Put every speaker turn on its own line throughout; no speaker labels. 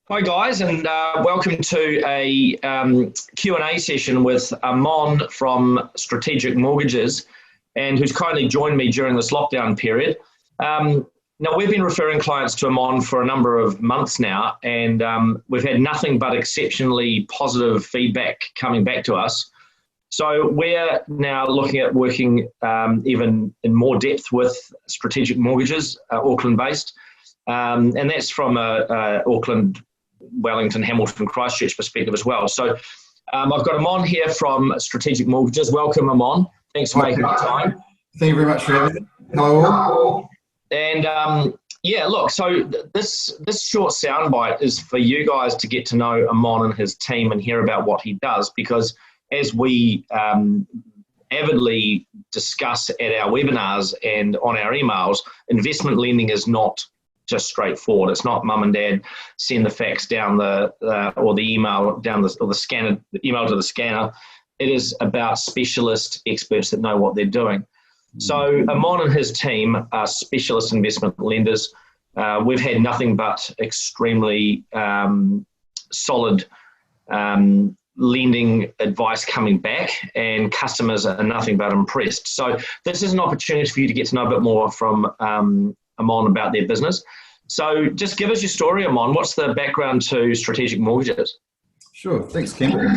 Hi guys, and welcome to a Q&A session with Ammon from Strategic Mortgages, and who's kindly joined me during this lockdown period. Now, we've been referring clients to Ammon for a number of months now, and we've had nothing but exceptionally positive feedback coming back to us. So we're now looking at working even in more depth with Strategic Mortgages, Auckland-based, and that's from Auckland, Wellington, Hamilton, Christchurch perspective as well. So I've got Ammon here from Strategic Mortgages. Welcome, Ammon. Thanks for making the time.
Thank you very much for having me. Hello all.
And yeah, look, so this short soundbite is for you guys to get to know Ammon and his team and hear about what he does, because as we avidly discuss at our webinars and on our emails, investment lending is not just straightforward. It's not mum and dad send the fax down or the email down the email to the scanner. It is about specialist experts that know what they're doing. So Ammon and his team are specialist investment lenders. We've had nothing but extremely solid lending advice coming back, and customers are nothing but impressed. So this is an opportunity for you to get to know a bit more from Ammon about their business. So just give us your story, Ammon. What's the background to Strategic Mortgages?
Sure, thanks, Campbell.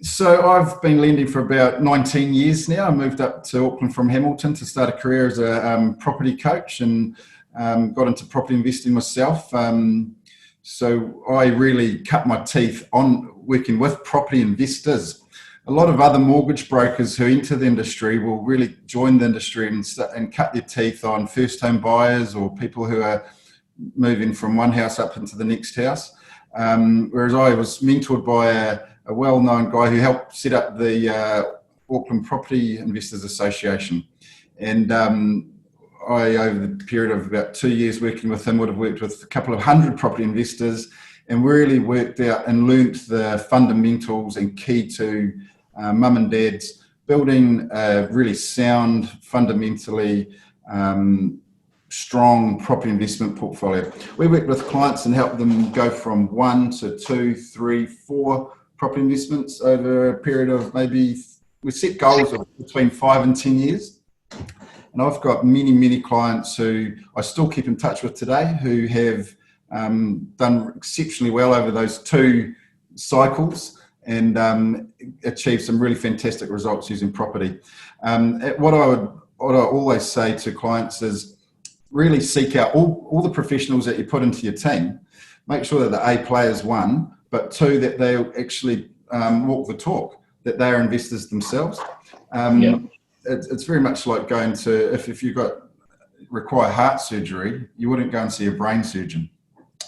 So I've been lending for about 19 years now. I moved up to Auckland from Hamilton to start a career as a property coach, and got into property investing myself. So I really cut my teeth on working with property investors. A lot of other mortgage brokers who enter the industry will really join the industry and cut their teeth on first home buyers or people who are moving from one house up into the next house. Whereas I was mentored by a well-known guy who helped set up the Auckland Property Investors Association. And I, over the period of about 2 years working with him, would have worked with a couple of hundred property investors and really worked out and learnt the fundamentals and key to mum and dads building a really sound, fundamentally strong property investment portfolio. We work with clients and help them go from 1 to 2, 3, 4 property investments over a period of we set goals of between 5 and 10 years. And I've got many clients who I still keep in touch with today who have done exceptionally well over those 2 cycles and achieved some really fantastic results using property. What I always say to clients is really seek out all the professionals that you put into your team. Make sure that the A players, 1, but 2, that they actually walk the talk, that they are investors themselves. It's very much like going to, if you require heart surgery, you wouldn't go and see a brain surgeon.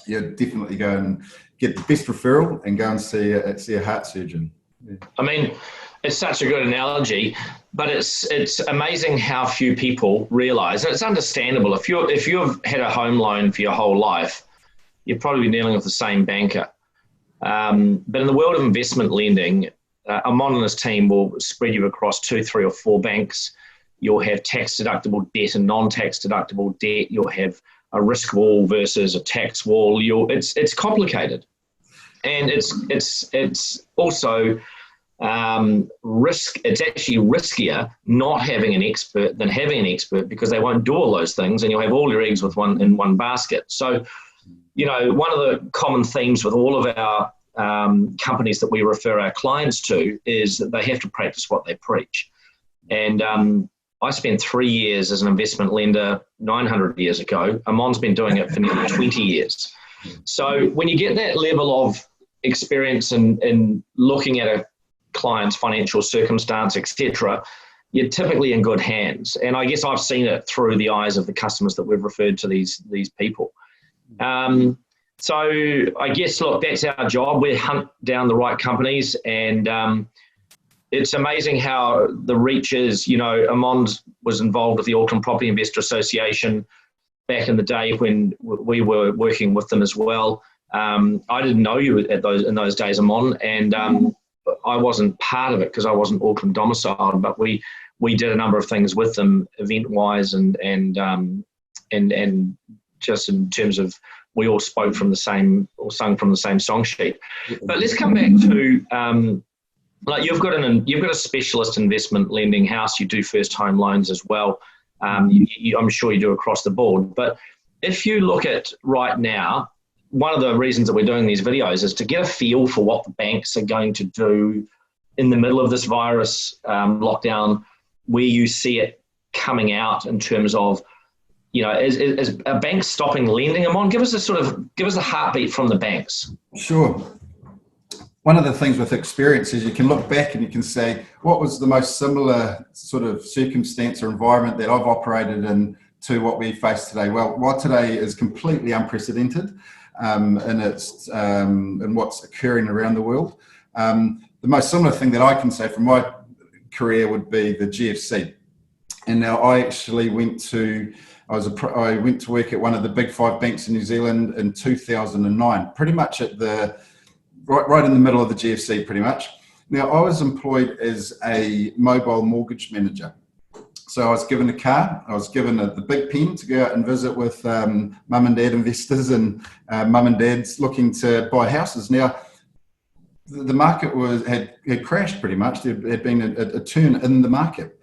You'd definitely go and get the best referral and go and see a heart surgeon. Yeah.
I mean, it's such a good analogy, but it's amazing how few people realise, and it's understandable. If you've had a home loan for your whole life, you're probably dealing with the same banker. But in the world of investment lending, Ammon and his team will spread you across 2, 3 or 4 banks. You'll have tax deductible debt and non-tax deductible debt. You'll have a risk wall versus a tax wall. It's complicated, and it's also risk. It's actually riskier not having an expert than having an expert, because they won't do all those things, and you'll have all your eggs in one basket. So, one of the common themes with all of our companies that we refer our clients to is that they have to practice what they preach. And I spent 3 years as an investment lender 900 years ago. Ammon's been doing it for nearly 20 years. So when you get that level of experience in looking at a client's financial circumstance, etc., you're typically in good hands. And I guess I've seen it through the eyes of the customers that we've referred to these people. So I guess, look, that's our job. We hunt down the right companies, and it's amazing how the reach is. Ammon was involved with the Auckland Property Investor Association back in the day when we were working with them as well. I didn't know you in those days, Ammon, and I wasn't part of it because I wasn't Auckland domiciled, but we did a number of things with them event-wise and just in terms of we all spoke from the same or sung from the same song sheet. But let's come back to like you've got a specialist investment lending house. You do first home loans as well. I'm sure you do across the board. But if you look at right now, one of the reasons that we're doing these videos is to get a feel for what the banks are going to do in the middle of this virus lockdown, where you see it coming out in terms of, you know, is a bank stopping lending? Ammon, give us a heartbeat from the banks.
Sure. One of the things with experience is you can look back and you can say, what was the most similar sort of circumstance or environment that I've operated in to what we face today? Well, what today is completely unprecedented in what's occurring around the world. The most similar thing that I can say from my career would be the GFC. And now I actually went to work at one of the big 5 banks in New Zealand in 2009, pretty much at right in the middle of the GFC, pretty much. Now, I was employed as a mobile mortgage manager. So I was given a car, I was given the big pen to go out and visit with mum and dad investors and mum and dads looking to buy houses. Now, the market had crashed pretty much. There had been a turn in the market.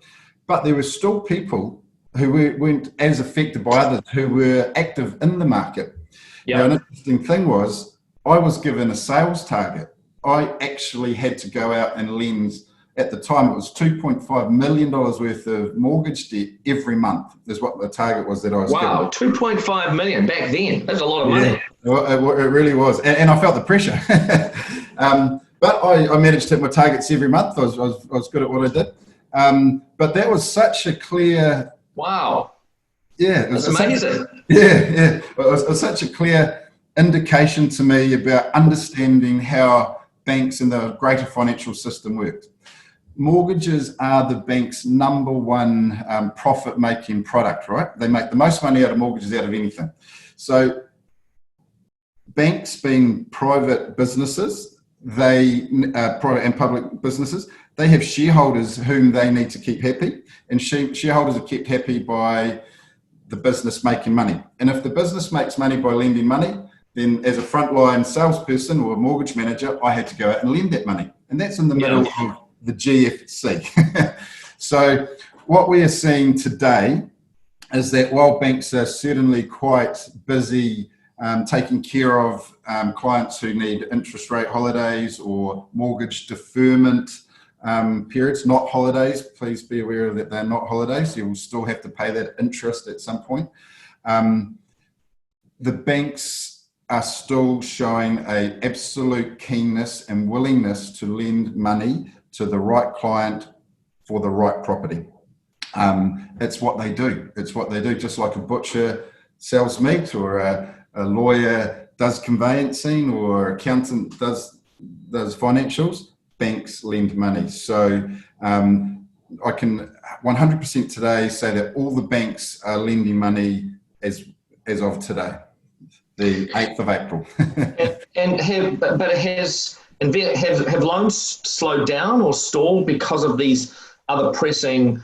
But there were still people who weren't as affected by others who were active in the market.
Yeah.
Now, an interesting thing was, I was given a sales target. I actually had to go out and lend, at the time it was $2.5 million worth of mortgage debt every month is what the target was that I was given.
Wow, 2.5 million back then. That's a lot of money.
Yeah, it really was. And I felt the pressure. But I managed to hit my targets every month. I was good at what I did. But that was such a clear...
Wow.
Yeah.
That's amazing.
It was such a clear indication to me about understanding how banks and the greater financial system worked. Mortgages are the bank's number one profit-making product, right? They make the most money out of mortgages out of anything. So banks, being private businesses, private and public businesses, they have shareholders whom they need to keep happy, and shareholders are kept happy by the business making money. And if the business makes money by lending money, then as a frontline salesperson or a mortgage manager, I had to go out and lend that money. And that's in the middle of the GFC. So what we are seeing today is that while banks are certainly quite busy taking care of clients who need interest rate holidays or mortgage deferment periods, not holidays. Please be aware that they're not holidays. You will still have to pay that interest at some point. The banks are still showing an absolute keenness and willingness to lend money to the right client for the right property. It's what they do. It's what they do. Just like a butcher sells meat, or a lawyer does conveyancing, or accountant does financials, banks lend money. So I can 100% today say that all the banks are lending money as of today, the 8th of April. Have
loans slowed down or stalled because of these other pressing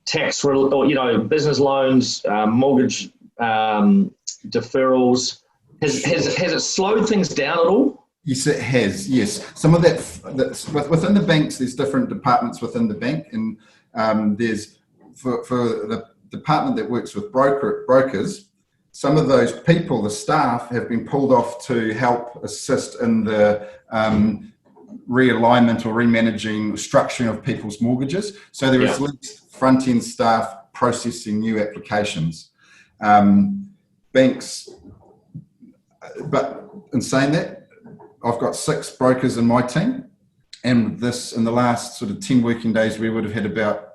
tax or business loans, mortgage deferrals? Has it slowed things down at all?
Yes, it has. Yes, some of that's within the banks. There's different departments within the bank, and there's for the department that works with brokers. Some of those people, the staff, have been pulled off to help assist in the realignment or remanaging, structuring of people's mortgages. So there is less front-end staff processing new applications. Banks, but in saying that, I've got 6 brokers in my team, and in the last sort of 10 working days, we would have had about,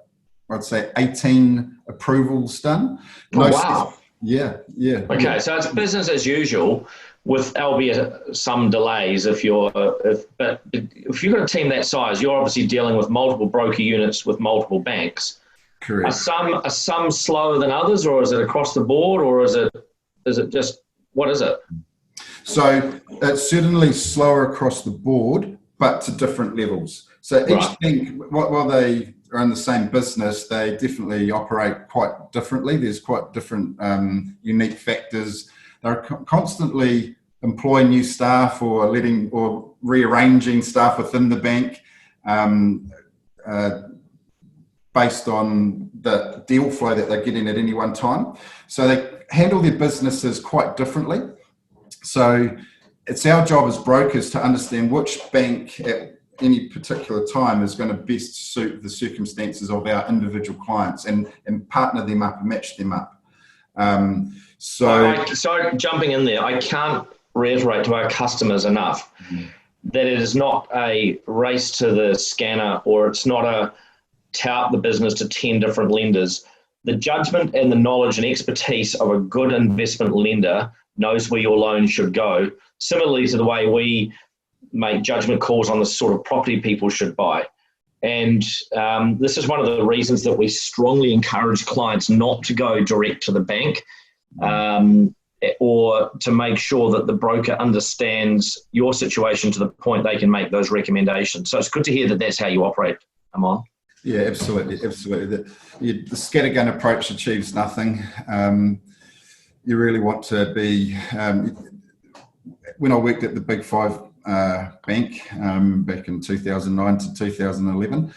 I'd say, 18 approvals done.
Oh, wow.
Yeah.
Okay, so it's business as usual, with albeit some delays. If you've got a team that size, you're obviously dealing with multiple broker units with multiple banks.
Correct.
Are some slower than others, or is it across the board, or is it just, what is it?
So it's certainly slower across the board, but to different levels. So each bank, while they are in the same business, they definitely operate quite differently. There's quite different unique factors they're constantly employing new staff or rearranging staff within the bank based on the deal flow that they're getting at any one time. So they handle their businesses quite differently. So it's our job as brokers to understand which bank at any particular time is going to best suit the circumstances of our individual clients and partner them up and match them up.
So jumping in there, I can't reiterate to our customers enough that it is not a race to the scanner, or it's not a tout the business to 10 different lenders. The judgment and the knowledge and expertise of a good investment lender knows where your loan should go, similarly to the way we make judgment calls on the sort of property people should buy. And this is one of the reasons that we strongly encourage clients not to go direct to the bank, or to make sure that the broker understands your situation to the point they can make those recommendations. So it's good to hear that that's how you operate, Ammon.
Yeah, absolutely. The scattergun approach achieves nothing. You really want to be, when I worked at the Big Five bank back in 2009 to 2011,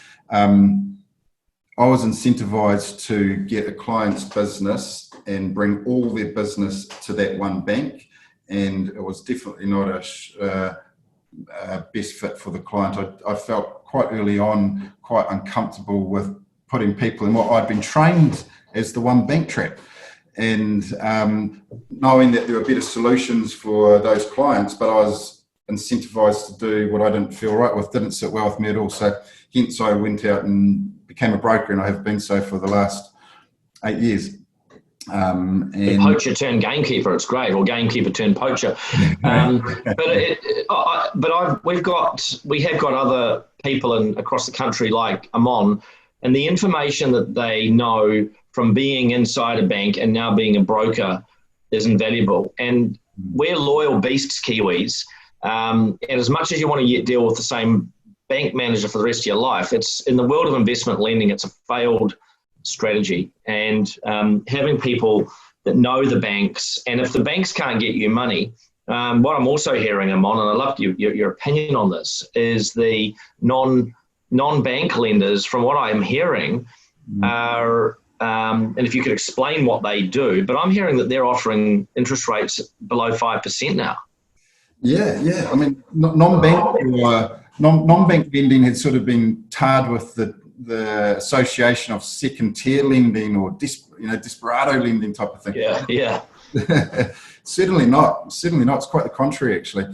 I was incentivized to get a client's business and bring all their business to that one bank. And it was definitely not a best fit for the client. I felt quite early on quite uncomfortable with putting people in what I'd been trained as the one bank trap. And knowing that there were better solutions for those clients, but I was incentivized to do what I didn't feel right with, didn't sit well with me at all. So hence I went out and became a broker, and I have been so for the last 8 years. And
poacher turned gamekeeper, it's great, or gamekeeper turned poacher. We have got other people across the country like Ammon, and the information that they know from being inside a bank and now being a broker is invaluable. And we're loyal beasts, Kiwis. And as much as you want to deal with the same bank manager for the rest of your life, it's in the world of investment lending, it's a failed strategy. And having people that know the banks, and if the banks can't get you money, what I'm also hearing, Ammon, and I love your opinion on this, is the non-bank lenders, from what I'm hearing, are, and if you could explain what they do, but I'm hearing that they're offering interest rates below 5% now. Yeah.
I mean, non-bank lending has sort of been tarred with the association of second-tier lending or desperado lending type of thing.
Yeah.
Certainly not. It's quite the contrary, actually.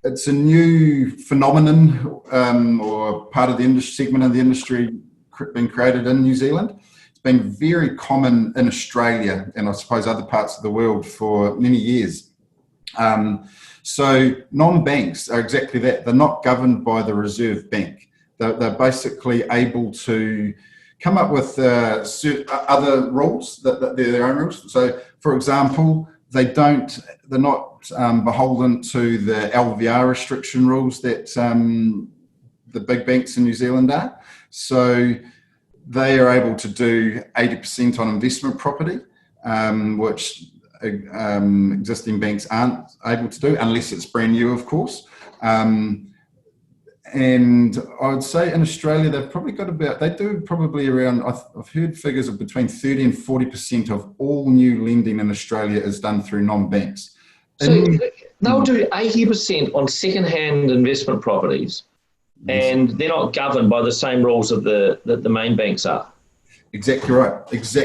It's a new phenomenon or part of the segment of the industry being created in New Zealand. It's been very common in Australia and I suppose other parts of the world for many years. So non-banks are exactly that. They're not governed by the Reserve Bank. They're basically able to come up with other rules, that they're their own rules. So, for example, they're not beholden to the LVR restriction rules that the big banks in New Zealand are. So they are able to do 80% on investment property, which existing banks aren't able to do unless it's brand new, of course. And I would say in Australia, they've probably got around, I've heard figures of between 30 and 40% of all new lending in Australia is done through non-banks.
So they'll do 80% on second-hand investment properties, and they're not governed by the same rules that the main banks are.
Exactly right.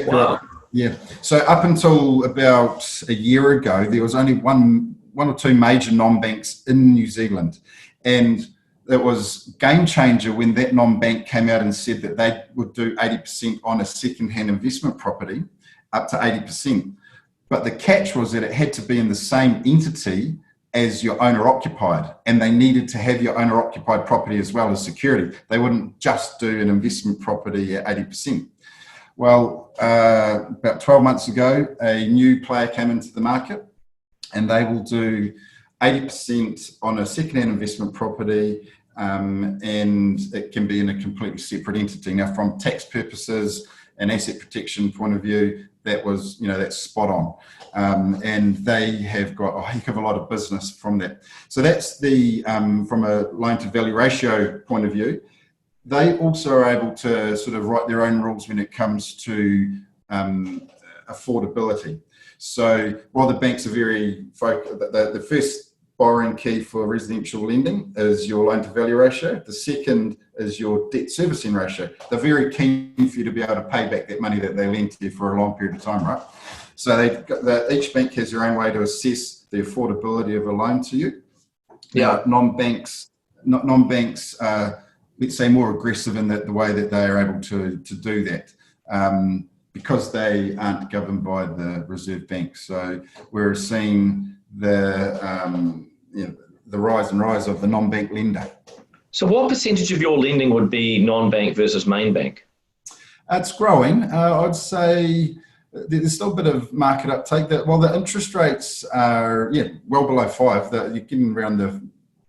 Right. Yeah. So up until about a year ago, there was only one or two major non-banks in New Zealand, and it was game changer when that non-bank came out and said that they would do 80% on a second-hand investment property, up to 80%. But the catch was that it had to be in the same entity as your owner-occupied, and they needed to have your owner-occupied property as well as security. They wouldn't just do an investment property at 80%. Well, about 12 months ago, a new player came into the market, and they will do 80% on a second-hand investment property, and it can be in a completely separate entity. Now, from tax purposes and asset protection point of view, that's spot on. And they have got a heck of a lot of business from that. So that's from a loan to value ratio point of view. They also are able to sort of write their own rules when it comes to affordability. So while the banks are very focused, the first borrowing key for residential lending is your loan to value ratio. The second is your debt servicing ratio. They're very keen for you to be able to pay back that money that they lent to you for a long period of time, right? So each bank has their own way to assess the affordability of a loan to you.
Yeah.
Non-banks are, let's say, more aggressive in the way that they are able to do that, because they aren't governed by the Reserve Bank. So we're seeing the rise of the non-bank lender.
So what percentage of your lending would be non-bank versus main bank?
It's growing. I'd say there's still a bit of market uptake. While the interest rates are well below 5, you're getting around the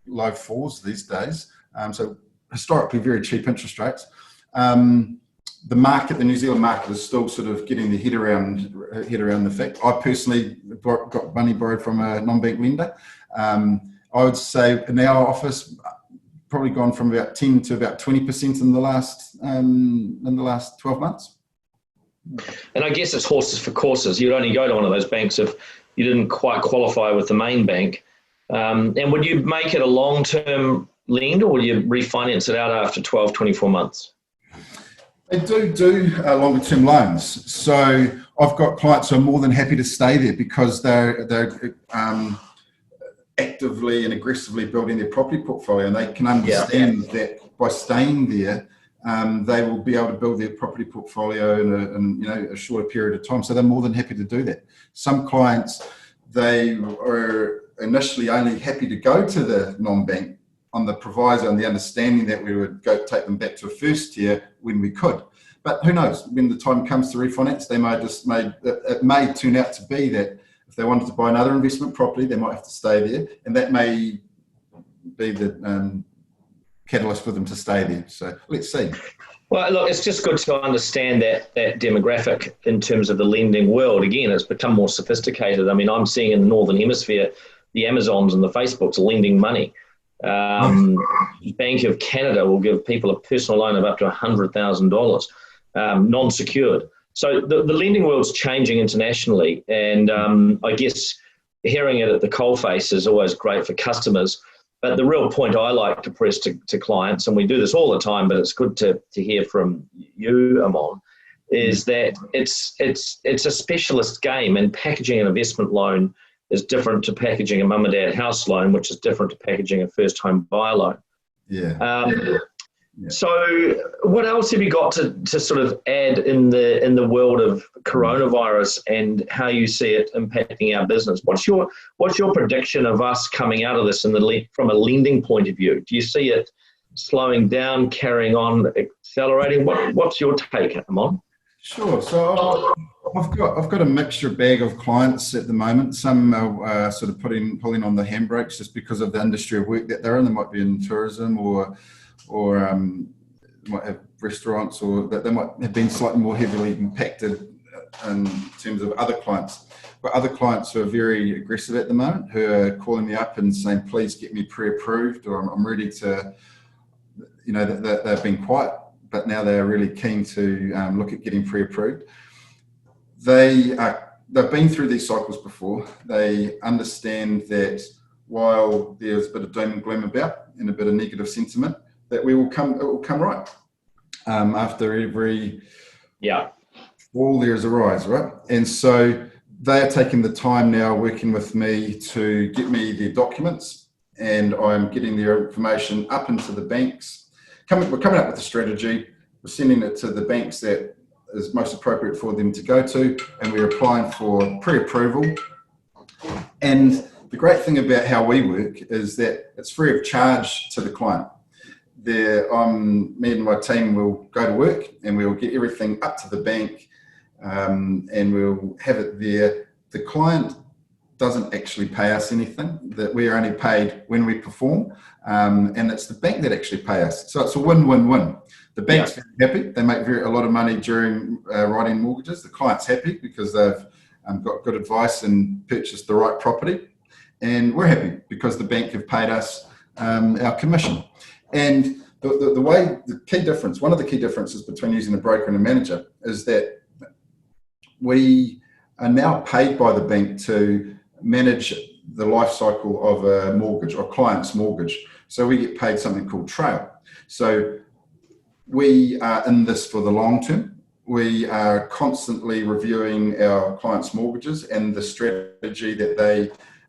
low 4s these days. So historically very cheap interest rates. The New Zealand market is still sort of getting the head around the fact. I personally got money borrowed from a non-bank lender. I would say in our office, probably gone from about 10 to about 20% in the last 12 months.
And I guess it's horses for courses. You'd only go to one of those banks if you didn't quite qualify with the main bank. And would you make it a long-term lend, or would you refinance it out after 12, 24 months?
They do longer term loans. So I've got clients who are more than happy to stay there because they're actively and aggressively building their property portfolio, and they can understand that by staying there, they will be able to build their property portfolio in a shorter period of time. So they're more than happy to do that. Some clients, they are initially only happy to go to the non-bank on the proviso and the understanding that we would go take them back to a first tier when we could. But who knows, when the time comes to refinance, it may turn out to be that if they wanted to buy another investment property, they might have to stay there, and that may be the catalyst for them to stay there. So let's see.
Well, look, it's just good to understand that demographic in terms of the lending world. Again, it's become more sophisticated. I mean, I'm seeing in the Northern Hemisphere, the Amazons and the Facebooks are lending money. Bank of Canada will give people a personal loan of up to $100,000, non-secured. So the lending world's changing internationally, and I guess hearing it at the coalface is always great for customers. But the real point I like to press to clients, and we do this all the time, but it's good to hear from you, Ammon, is that it's a specialist game, and packaging an investment loan is different to packaging a mum and dad house loan, which is different to packaging a first home buyer loan. So what else have you got to sort of add in the world of coronavirus and how you see it impacting our business? What's your prediction of us coming out of this from a lending point of view? Do you see it slowing down, carrying on, accelerating? What's your take, Ammon?
Sure. So I've got a mixture bag of clients at the moment. Some are sort of pulling on the handbrakes just because of the industry of work that they're in. They might be in tourism or might have restaurants, or that they might have been slightly more heavily impacted in terms of other clients. But other clients who are very aggressive at the moment, who are calling me up and saying, please get me pre-approved, or I'm ready to, they've been quiet, but now they're really keen to look at getting pre-approved. They've been through these cycles before. They understand that while there's a bit of doom and gloom about and a bit of negative sentiment, that it will come right. After every fall, there's a rise, right? And so they are taking the time now, working with me to get me their documents, and I'm getting their information up into the banks. We're coming up with a strategy. We're sending it to the banks that is most appropriate for them to go to, and we're applying for pre-approval. And the great thing about how we work is that it's free of charge to the client. Me and my team will go to work, and we'll get everything up to the bank, and we'll have it there. The client doesn't actually pay us anything, that we're only paid when we perform, and it's the bank that actually pay us. So it's a win-win-win. The bank's very happy. They make a lot of money during writing mortgages. The client's happy because they've got good advice and purchased the right property. And we're happy because the bank have paid us our commission. And the key difference, one of the key differences between using a broker and a manager is that we are now paid by the bank to manage the life cycle of a mortgage or client's mortgage. So we get paid something called trail. So we are in this for the long term. We are constantly reviewing our clients' mortgages and the strategy that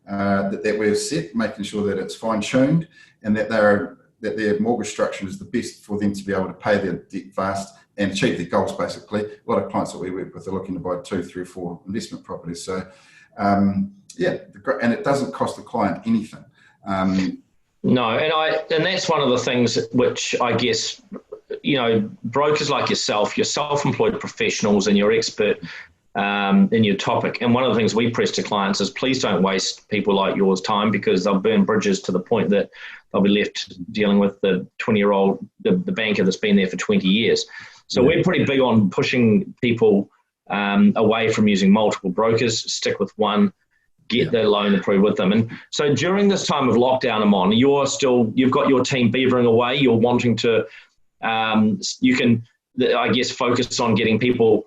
that we've set, making sure that it's fine-tuned and that their mortgage structure is the best for them to be able to pay their debt fast and achieve their goals, basically. A lot of clients that we work with are looking to buy 2, 3, 4 investment properties. So, and it doesn't cost the client anything.
No, and that's one of the things which I guess, brokers like yourself, you're self-employed professionals and you're expert in your topic. And one of the things we press to clients is please don't waste people like yours time, because they'll burn bridges to the point that they'll be left dealing with the 20-year-old, the banker that's been there for 20 years. So we're pretty big on pushing people away from using multiple brokers, stick with one, get the loan approved with them. And so during this time of lockdown, Ammon, you've got your team beavering away. You're wanting to, you can, I guess, focus on getting people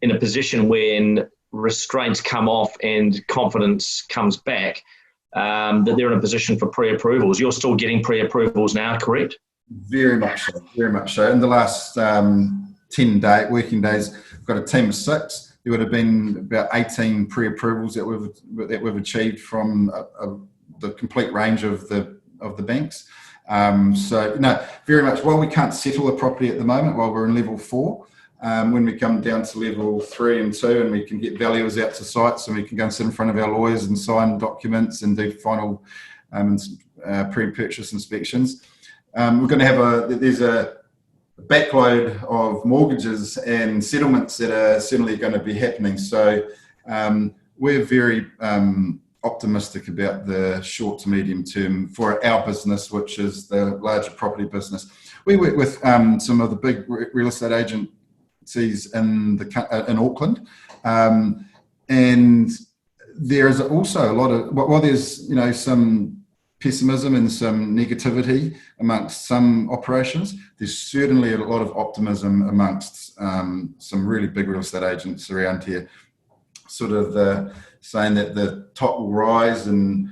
in a position when restraints come off and confidence comes back, that they're in a position for pre-approvals. You're still getting pre-approvals now, correct?
Very much so, very much so. In the last 10 working days, we've got a team of 6. There would have been about 18 pre-approvals that we've achieved from the complete range of the banks. So no, very much. While we can't settle a property at the moment, while we're in level 4, when we come down to level 3 and 2, and we can get valuers out to sites, and we can go and sit in front of our lawyers and sign documents and do final pre-purchase inspections. We're going to have there's a backload of mortgages and settlements that are certainly going to be happening. So we're very optimistic about the short to medium term for our business, which is the larger property business. We work with some of the big real estate agencies in Auckland, and there is also a lot of, while there's some pessimism and some negativity amongst some operations, there's certainly a lot of optimism amongst some really big real estate agents around here, sort of saying that the top will rise and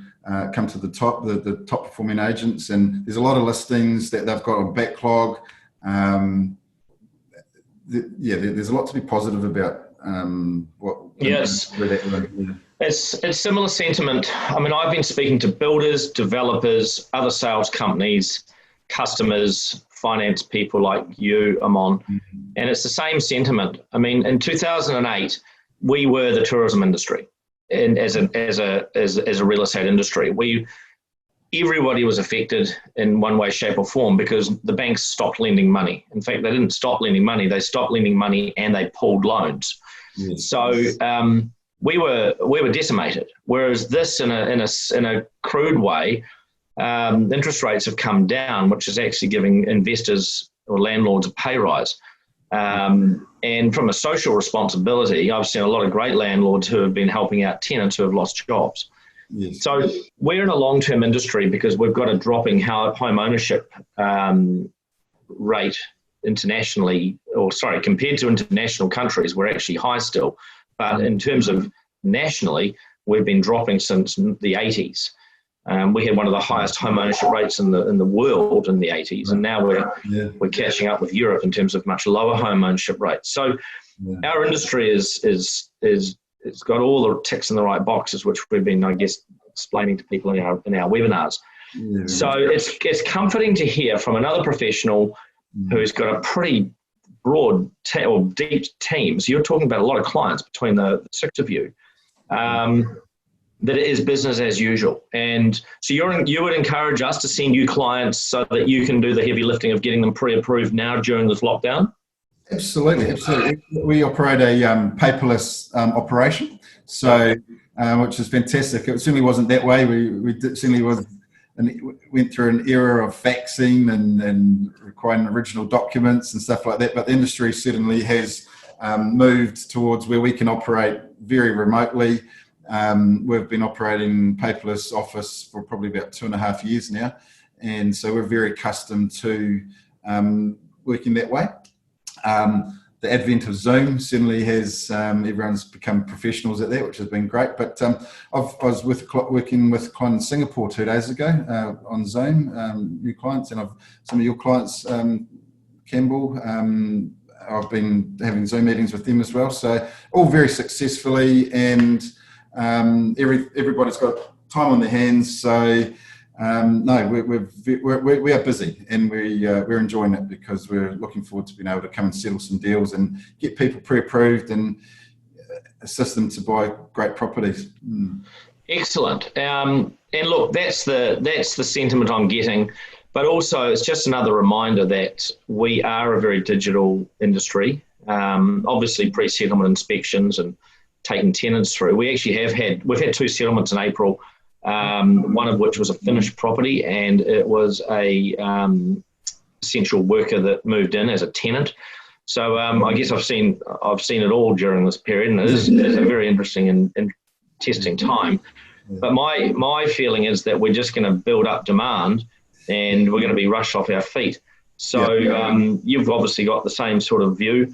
come to the top performing agents, and there's a lot of listings that they've got on backlog. There's a lot to be positive about.
Yes. It's similar sentiment. I mean, I've been speaking to builders, developers, other sales companies, customers, finance people like you, Ammon, and it's the same sentiment. I mean, in 2008, we were the tourism industry, and as a real estate industry, everybody was affected in one way, shape, or form because the banks stopped lending money. In fact, they didn't stop lending money; they stopped lending money and they pulled loans. Yes. So we were decimated. Whereas this, in a crude way, interest rates have come down, which is actually giving investors or landlords a pay rise. And from a social responsibility, I've seen a lot of great landlords who have been helping out tenants who have lost jobs. Yes. So we're in a long-term industry because we've got a dropping home ownership rate internationally, compared to international countries, we're actually high still. But in terms of nationally, we've been dropping since the 80s. We had one of the highest home ownership rates in the world in the 80s, and now we're catching up with Europe in terms of much lower home ownership rates. So our industry is it's got all the ticks in the right boxes, which we've been, I guess, explaining to people in our webinars. Yeah. So it's comforting to hear from another professional who's got a pretty broad or deep team. So you're talking about a lot of clients between the 6 of you, that it is business as usual. And so you would encourage us to send you clients so that you can do the heavy lifting of getting them pre-approved now during this lockdown?
Absolutely, absolutely. We operate a paperless operation, so which is fantastic. It certainly wasn't that way. Certainly was, and went through an era of faxing and requiring original documents and stuff like that. But the industry certainly has moved towards where we can operate very remotely. We've been operating paperless office for probably about 2.5 years now, and so we're very accustomed to working that way. The advent of Zoom certainly has, everyone's become professionals at that, which has been great. But I was working with a client in Singapore 2 days ago on Zoom, new clients, and some of your clients, Campbell, I've been having Zoom meetings with them as well. So all very successfully, and everybody's got time on their hands. So no, we are busy, and we're enjoying it because we're looking forward to being able to come and settle some deals and get people pre-approved and assist them to buy great properties.
Excellent. And look, that's the sentiment I'm getting, but also it's just another reminder that we are a very digital industry. Obviously, pre-settlement inspections and taking tenants through. We've had 2 settlements in April. One of which was a finished property, and it was a essential worker that moved in as a tenant. So I guess I've seen it all during this period, and it is a very interesting and testing time. But my feeling is that we're just going to build up demand, and we're going to be rushed off our feet. So you've obviously got the same sort of view,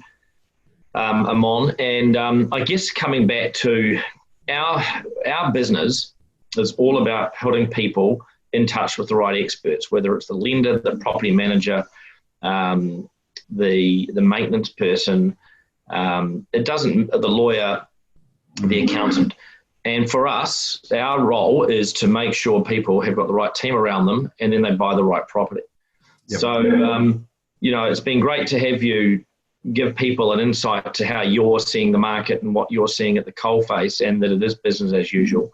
Ammon, and I guess coming back to our business is all about putting people in touch with the right experts, whether it's the lender, the property manager, the maintenance person, the lawyer, the accountant. And for us, our role is to make sure people have got the right team around them, and then they buy the right property. Yep. So, it's been great to have you give people an insight to how you're seeing the market and what you're seeing at the coalface, and that it is business as usual.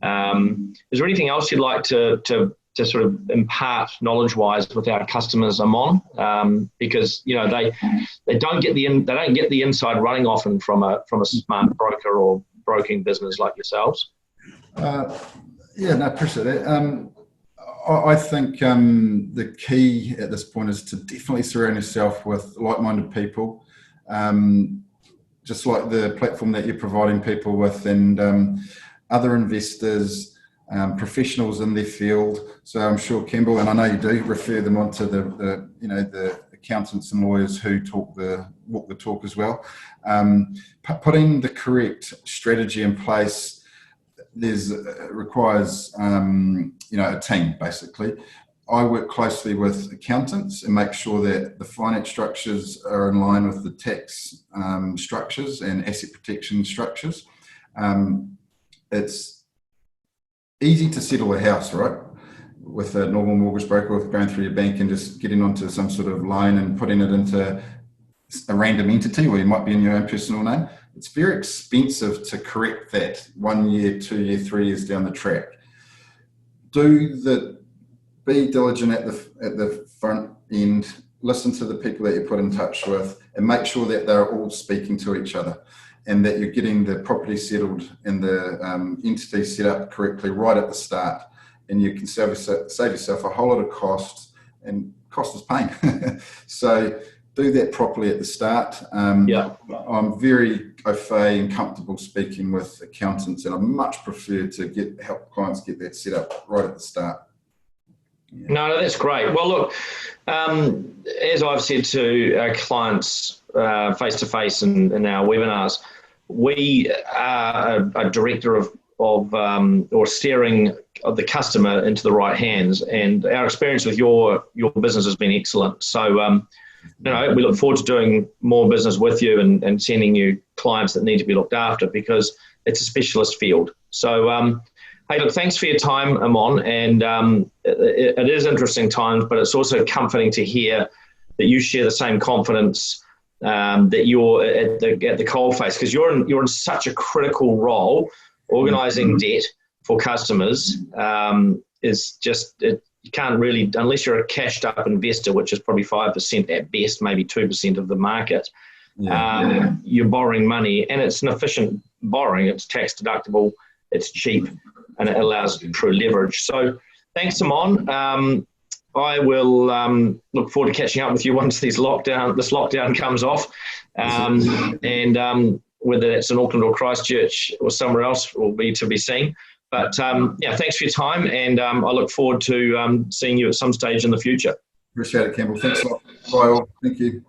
Is there anything else you'd like to sort of impart knowledge-wise with our customers, Ammon? Because they don't get the inside running often from a smart broker or broking business like yourselves.
No, appreciate that. I think the key at this point is to definitely surround yourself with like-minded people, just like the platform that you're providing people with, and other investors, professionals in their field. So I'm sure Campbell, and I know you do, refer them on to the accountants and lawyers who walk the talk as well. Putting the correct strategy in place requires a team, basically. I work closely with accountants and make sure that the finance structures are in line with the tax structures and asset protection structures. It's easy to settle a house, right, with a normal mortgage broker, with going through your bank and just getting onto some sort of loan and putting it into a random entity where you might be in your own personal name. It's very expensive to correct that 1 year, 2 year, 3 years down the track. Be diligent at the front end, listen to the people that you put in touch with, and make sure that they're all speaking to each other, and that you're getting the property settled and the entity set up correctly right at the start. And you can save yourself a whole lot of cost, and cost is pain. So do that properly at the start. I'm very au fait and comfortable speaking with accountants, and I much prefer to help clients get that set up right at the start. Yeah. No,
that's great. Well, look, as I've said to our clients face-to-face in our webinars, we are a director of or steering of the customer into the right hands, and our experience with your business has been excellent. So, we look forward to doing more business with you and sending you clients that need to be looked after, because it's a specialist field. So, hey, look, thanks for your time, Ammon, and it is interesting times, but it's also comforting to hear that you share the same confidence that you're at the coalface, because you're in such a critical role. Organising debt for customers is just you can't really, unless you're a cashed up investor, which is probably 5% at best, maybe 2% of the market. You're borrowing money, and it's an efficient borrowing. It's tax deductible, it's cheap, and it allows true leverage. So thanks, Ammon. I will look forward to catching up with you once this lockdown comes off, and whether it's in Auckland or Christchurch or somewhere else will be to be seen. But thanks for your time, and I look forward to seeing you at some stage in the future.
Appreciate it, Campbell. Thanks a lot. Bye all. Thank you.